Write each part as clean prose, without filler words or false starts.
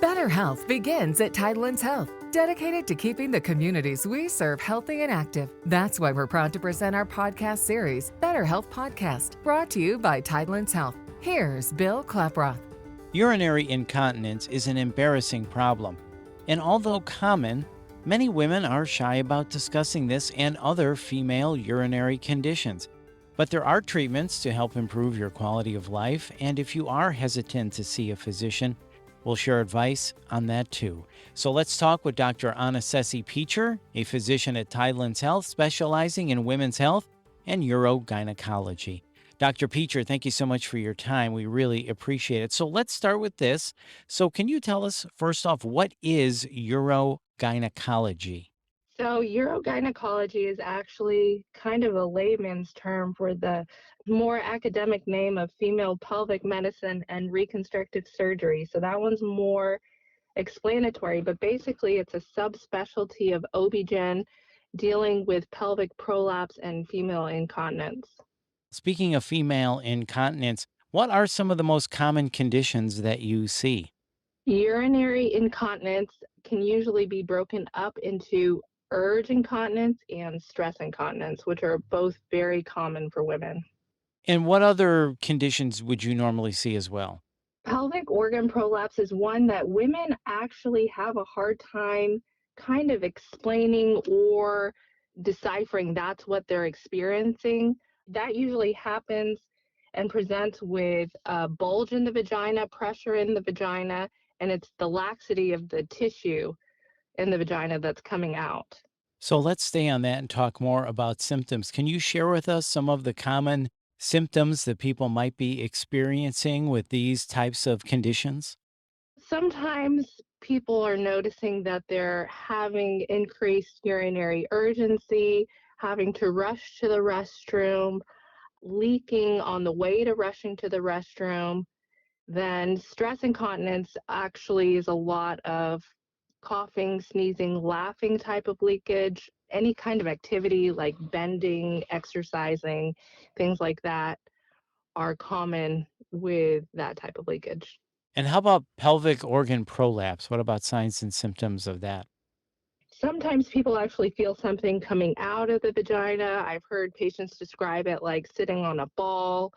Better health begins at Tidelands Health, dedicated to keeping the communities we serve healthy and active. That's why we're proud to present our podcast series, Better Health Podcast, brought to you by Tidelands Health. Here's Bill Klaproth. Urinary incontinence is an embarrassing problem, and although common, many women are shy about discussing this and other female urinary conditions. But there are treatments to help improve your quality of life, and if you are hesitant to see a physician, we'll share advice on that too. So let's talk with Dr. Annaceci Peacher, a physician at Tidelands Health specializing in women's health and urogynecology. Dr. Peacher, thank you so much for your time. We really appreciate it. So let's start with this. So can you tell us, first off, what is urogynecology? So, urogynecology is actually kind of a layman's term for the more academic name of female pelvic medicine and reconstructive surgery. So, that one's more explanatory, but basically, it's a subspecialty of OB-GYN dealing with pelvic prolapse and female incontinence. Speaking of female incontinence, what are some of the most common conditions that you see? Urinary incontinence can usually be broken up into urge incontinence and stress incontinence, which are both very common for women. And what other conditions would you normally see as well? Pelvic organ prolapse is one that women actually have a hard time kind of explaining or deciphering that's what they're experiencing. That usually happens and presents with a bulge in the vagina, pressure in the vagina, and it's the laxity of the tissue in the vagina that's coming out. So let's stay on that and talk more about symptoms. Can you share with us some of the common symptoms that people might be experiencing with these types of conditions? Sometimes people are noticing that they're having increased urinary urgency, having to rush to the restroom, leaking on the way to rushing to the restroom. Then stress incontinence actually is a lot of coughing, sneezing, laughing type of leakage, any kind of activity like bending, exercising, things like that are common with that type of leakage. And how about pelvic organ prolapse? What about signs and symptoms of that? Sometimes people actually feel something coming out of the vagina. I've heard patients describe it like sitting on a ball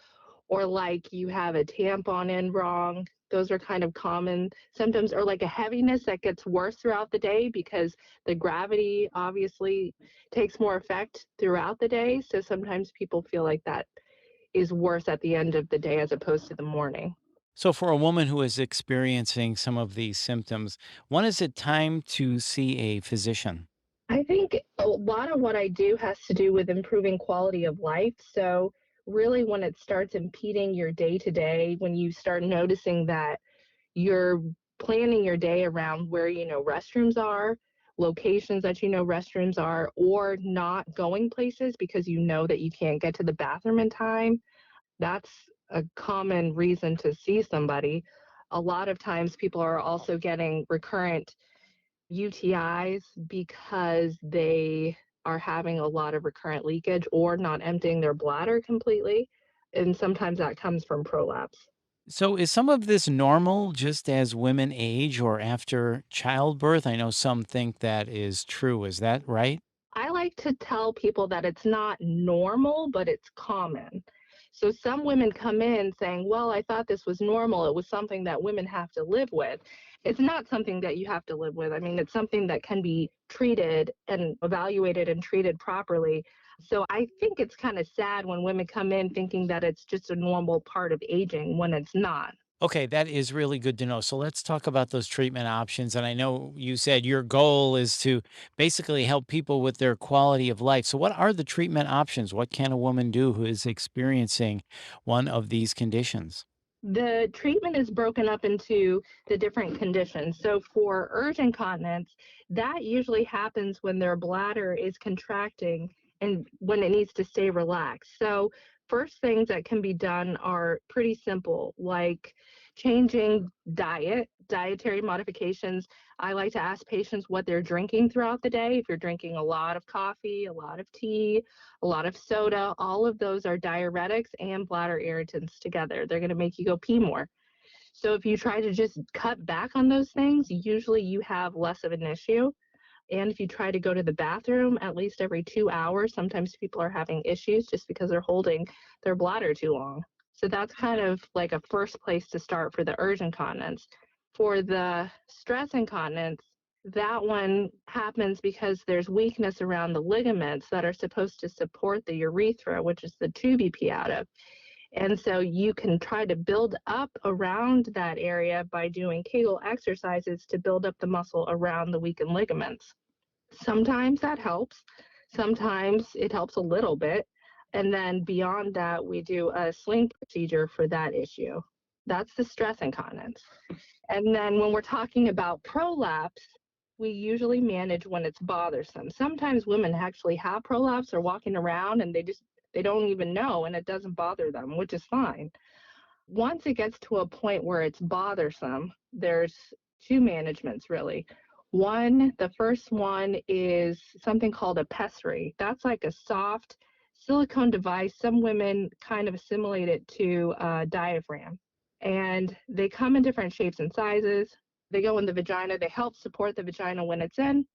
or like you have a tampon in wrong. Those are kind of common symptoms, or like a heaviness that gets worse throughout the day because the gravity obviously takes more effect throughout the day. So sometimes people feel like that is worse at the end of the day as opposed to the morning. So, for a woman who is experiencing some of these symptoms, when is it time to see a physician? I think a lot of what I do has to do with improving quality of life. So, really, when it starts impeding your day to day, when you start noticing that you're planning your day around where you know restrooms are, locations that you know restrooms are, or not going places because you know that you can't get to the bathroom in time, that's a common reason to see somebody. A lot of times, people are also getting recurrent UTIs because they are having a lot of recurrent leakage or not emptying their bladder completely. And sometimes that comes from prolapse. So, is some of this normal just as women age or after childbirth? I know some think that is true. Is that right? I like to tell people that it's not normal, but it's common. So some women come in saying, well, I thought this was normal. It was something that women have to live with. It's not something that you have to live with. I mean, it's something that can be treated and evaluated and treated properly. So I think it's kind of sad when women come in thinking that it's just a normal part of aging when it's not. Okay, that is really good to know. So let's talk about those treatment options. And I know you said your goal is to basically help people with their quality of life. So, what are the treatment options? What can a woman do who is experiencing one of these conditions? The treatment is broken up into the different conditions. So for urge incontinence, that usually happens when their bladder is contracting and when it needs to stay relaxed. So first things that can be done are pretty simple, like changing dietary modifications. I like to ask patients what they're drinking throughout the day. If you're drinking a lot of coffee, a lot of tea, a lot of soda, all of those are diuretics and bladder irritants together. They're going to make you go pee more. So if you try to just cut back on those things, usually you have less of an issue. And if you try to go to the bathroom at least every 2 hours, sometimes people are having issues just because they're holding their bladder too long. So that's kind of like a first place to start for the urge incontinence. For the stress incontinence, that one happens because there's weakness around the ligaments that are supposed to support the urethra, which is the tube you pee out of. And so you can try to build up around that area by doing Kegel exercises to build up the muscle around the weakened ligaments. Sometimes that helps. Sometimes it helps a little bit. And then beyond that, we do a sling procedure for that issue. That's the stress incontinence. And then when we're talking about prolapse, we usually manage when it's bothersome. Sometimes women actually have prolapse or walking around and they don't even know and it doesn't bother them, which is fine. Once it gets to a point where it's bothersome, there's two managements really. The first one is something called a pessary. That's like a soft silicone device. Some women kind of assimilate it to a diaphragm. And they come in different shapes and sizes. They go in the vagina. They help support the vagina when it's in.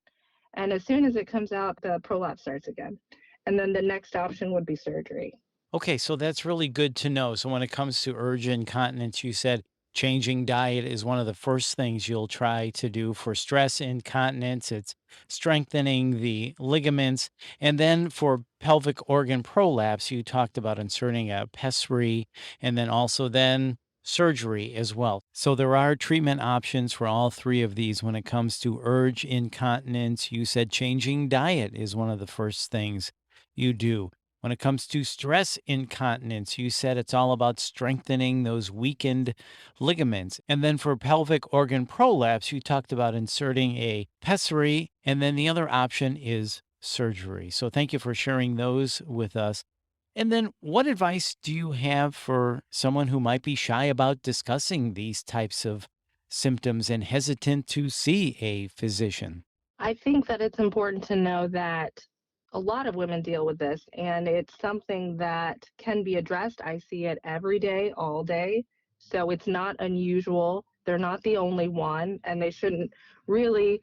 And as soon as it comes out, the prolapse starts again. And then the next option would be surgery. Okay, so that's really good to know. So when it comes to urge incontinence, you said changing diet is one of the first things you'll try to do. For stress incontinence, it's strengthening the ligaments. And then for pelvic organ prolapse, you talked about inserting a pessary and then also then surgery as well. So there are treatment options for all three of these. When it comes to urge incontinence, you said changing diet is one of the first things you do. When it comes to stress incontinence, you said it's all about strengthening those weakened ligaments. And then for pelvic organ prolapse, you talked about inserting a pessary. And then the other option is surgery. So thank you for sharing those with us. And then what advice do you have for someone who might be shy about discussing these types of symptoms and hesitant to see a physician? I think that it's important to know that a lot of women deal with this, and it's something that can be addressed. I see it every day, all day. So it's not unusual. They're not the only one, and they shouldn't really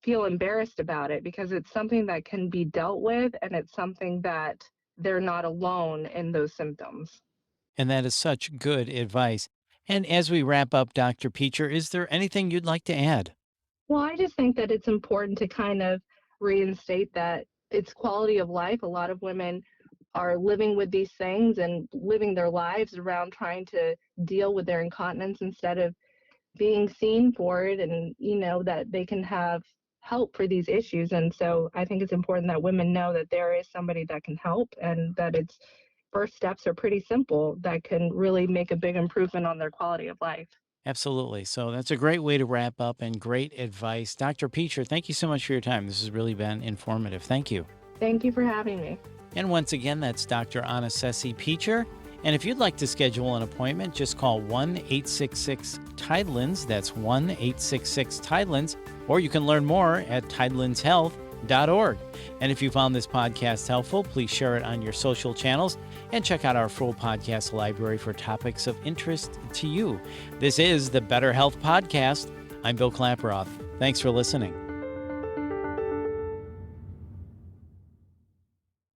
feel embarrassed about it because it's something that can be dealt with, and it's something that they're not alone in those symptoms. And that is such good advice. And as we wrap up, Dr. Peacher, is there anything you'd like to add? Well, I just think that it's important to kind of reinstate that it's quality of life. A lot of women are living with these things and living their lives around trying to deal with their incontinence instead of being seen for it and, that they can have help for these issues. And so I think it's important that women know that there is somebody that can help and that its first steps are pretty simple that can really make a big improvement on their quality of life. Absolutely. So that's a great way to wrap up and great advice. Dr. Peacher, thank you so much for your time. This has really been informative. Thank you. Thank you for having me. And once again, that's Dr. Annaceci Peacher. And if you'd like to schedule an appointment, just call 1-866-TIDELINS. That's 1-866-TIDELINS. Or you can learn more at TIDELINSHealth.org. And if you found this podcast helpful, please share it on your social channels and check out our full podcast library for topics of interest to you. This is the Better Health Podcast. I'm Bill Klaproth. Thanks for listening.